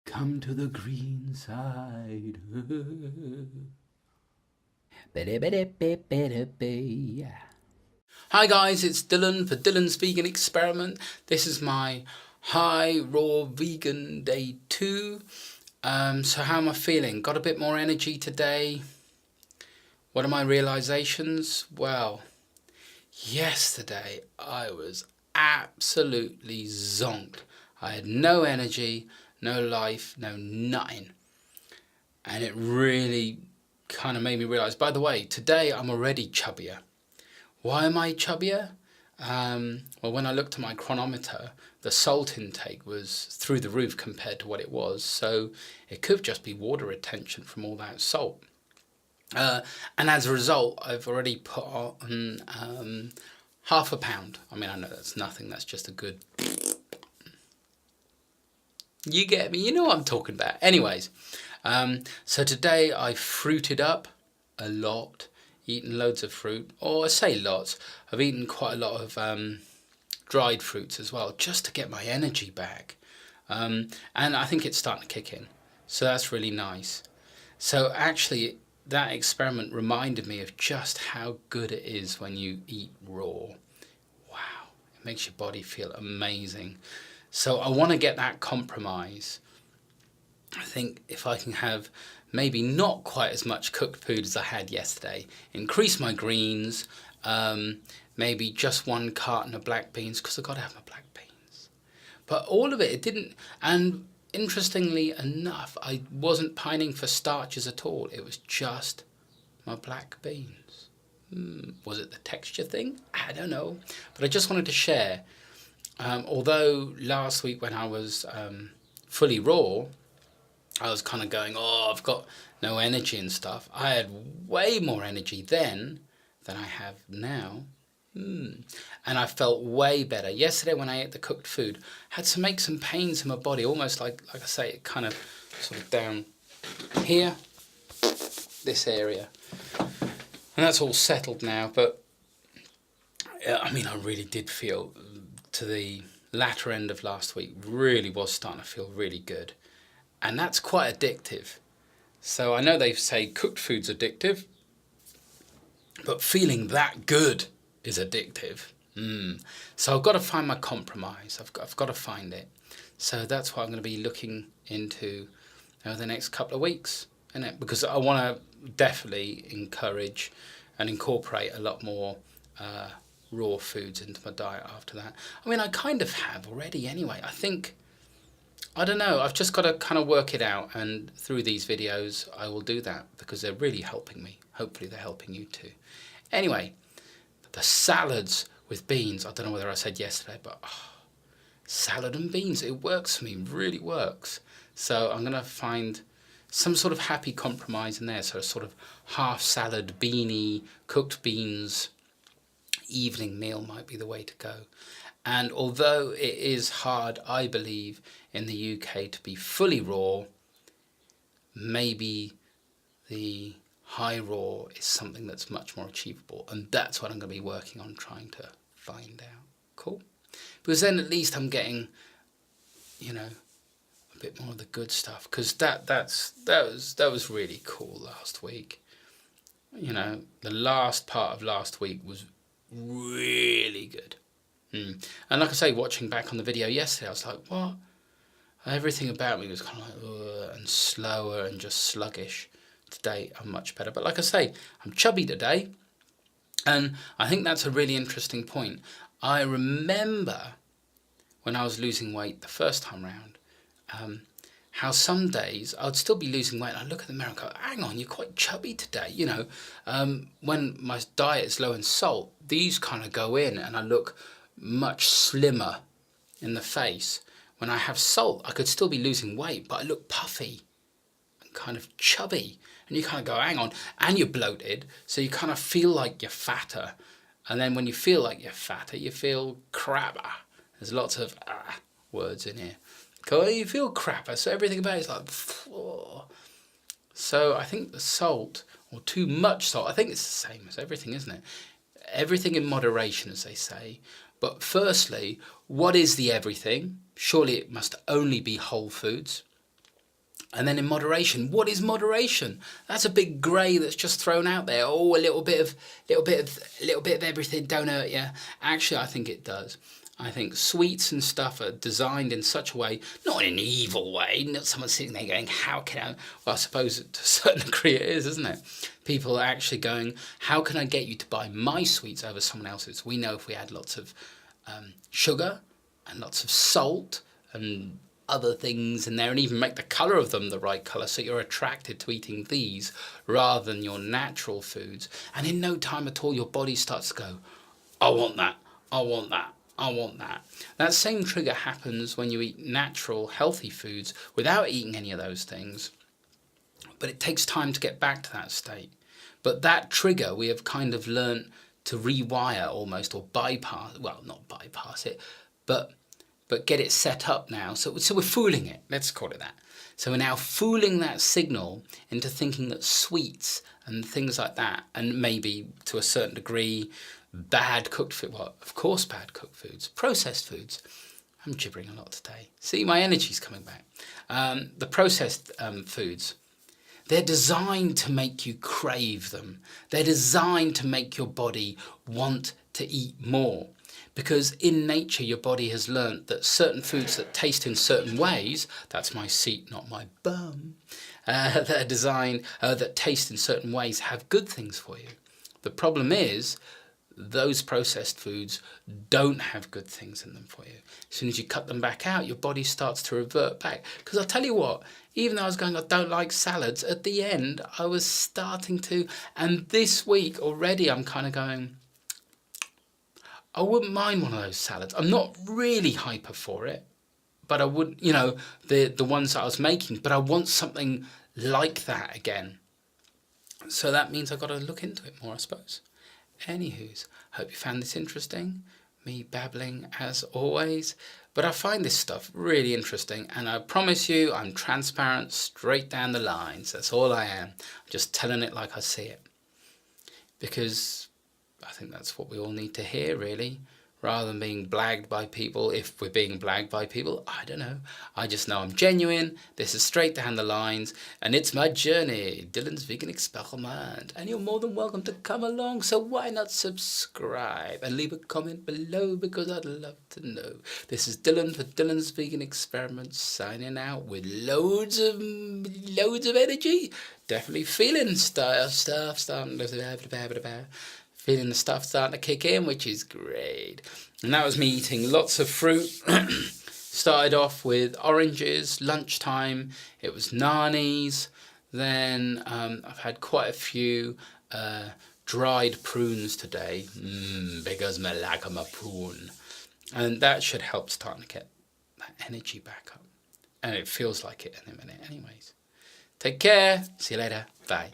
Come to the green side. Hi guys, it's Dylan for Dylan's Vegan Experiment. This is my high raw vegan day 2. So how am I feeling? Got a bit more energy today. What are my realizations? Well, yesterday I was absolutely zonked. I had no energy, no life, no nothing. And it really kind of made me realize, by the way, today I'm already chubbier. Why am I chubbier? Well, when I looked at my chronometer, the salt intake was through the roof compared to what it was. So it could just be water retention from all that salt. And as a result, I've already put on half a pound. I mean, I know that's nothing. That's just a good... You get me? You know what I'm talking about. Anyways, so today I fruited up a lot, eaten loads of fruit, or I say lots. I've eaten quite a lot of dried fruits as well, just to get my energy back. And I think it's starting to kick in. So that's really nice. So actually, that experiment reminded me of just how good it is when you eat raw. Wow, it makes your body feel amazing. So I want to get that compromise. I think if I can have maybe not quite as much cooked food as I had yesterday, increase my greens, maybe just 1 carton of black beans, because I've got to have my black beans. But all of it didn't, and interestingly enough, I wasn't pining for starches at all. It was just my black beans. Was it the texture thing? I don't know. But I just wanted to share. Although last week when I was fully raw, I was kind of going, oh, I've got no energy and stuff. I had way more energy then than I have now. And I felt way better. Yesterday when I ate the cooked food, I had to make some pains in my body, almost like I say, it kind of sort of down here, this area. And that's all settled now, but I mean, I really did feel... to the latter end of last week, really was starting to feel really good. And that's quite addictive. So I know they say cooked food's addictive, but feeling that good is addictive. So I've got to find my compromise. I've got to find it. So that's what I'm going to be looking into over the next couple of weeks, innit? Because I want to definitely encourage and incorporate a lot more raw foods into my diet after that. I mean, I kind of have already anyway. I think, I don't know, I've just got to kind of work it out, and through these videos I will do that because they're really helping me. Hopefully they're helping you too. Anyway, the salads with beans, I don't know whether I said yesterday, but salad and beans, it works for me, really works. So I'm going to find some sort of happy compromise in there. So a sort of half salad, beanie, cooked beans, evening meal might be the way to go. And although it is hard, I believe, in the UK to be fully raw, maybe the high raw is something that's much more achievable, and that's what I'm going to be working on trying to find out. Cool? Because then at least I'm getting, you know, a bit more of the good stuff, because that was really cool last week. You know, the last part of last week was really good. And like I say, watching back on the video yesterday, I was like, what? Everything about me was kind of like and slower and just sluggish. Today I'm much better, but like I say, I'm chubby today, and I think that's a really interesting point. I remember when I was losing weight the first time round, how some days I'd still be losing weight and I'd look at the mirror and go, hang on, you're quite chubby today. You know, when my diet is low in salt, these kind of go in and I look much slimmer in the face. When I have salt, I could still be losing weight, but I look puffy and kind of chubby. And you kind of go, hang on, and you're bloated, so you kind of feel like you're fatter. And then when you feel like you're fatter, you feel crapper. There's lots of words in here. You feel crapper, so everything about it is like, oh. So I think the salt, or too much salt, I think it's the same as everything, isn't it? Everything in moderation, as they say. But firstly, what is the everything? Surely it must only be whole foods. And then in moderation, what is moderation? That's a big grey that's just thrown out there. Oh, a little bit of everything don't hurt you. Actually, I think it does. I think sweets and stuff are designed in such a way, not in an evil way, not someone sitting there going, how can I, well, I suppose to a certain degree it is, isn't it? People are actually going, how can I get you to buy my sweets over someone else's? We know if we add lots of sugar and lots of salt and other things in there, and even make the colour of them the right colour so you're attracted to eating these rather than your natural foods. And in no time at all, your body starts to go, I want that, I want that, I want that. That same trigger happens when you eat natural, healthy foods without eating any of those things. But it takes time to get back to that state. But that trigger we have kind of learnt to rewire almost, or bypass, well, not bypass it, but get it set up now. So we're fooling it, let's call it that. So we're now fooling that signal into thinking that sweets and things like that, and maybe to a certain degree, bad cooked food, well, of course bad cooked foods, processed foods. I'm gibbering a lot today. See, my energy's coming back. The processed foods, they're designed to make you crave them. They're designed to make your body want to eat more. Because in nature, your body has learnt that certain foods that taste in certain ways, that's my seat, not my bum, that are designed, that taste in certain ways have good things for you. The problem is, those processed foods don't have good things in them for you. As soon as you cut them back out, your body starts to revert back. Because I'll tell you what, even though I was going, I don't like salads, at the end, I was starting to, and this week already I'm kind of going, I wouldn't mind one of those salads. I'm not really hyper for it, but I would, the ones that I was making, but I want something like that again. So that means I've got to look into it more, I suppose. Anywho's, hope you found this interesting. Me babbling as always. But I find this stuff really interesting, and I promise you I'm transparent straight down the lines. That's all I am. I'm just telling it like I see it. Because I think that's what we all need to hear, really, rather than being blagged by people. If we're being blagged by people, I don't know. I just know I'm genuine. This is straight down the lines, and it's my journey, Dylan's Vegan Experiment. And you're more than welcome to come along, so why not subscribe and leave a comment below, because I'd love to know. This is Dylan for Dylan's Vegan Experiment, signing out with loads of energy. Definitely feeling feeling the stuff starting to kick in, which is great. And that was me eating lots of fruit. Started off with oranges, lunchtime, it was nanis. Then I've had quite a few dried prunes today, because me like my prune. And that should help starting to get that energy back up. And it feels like it in a minute anyways. Take care, see you later, bye.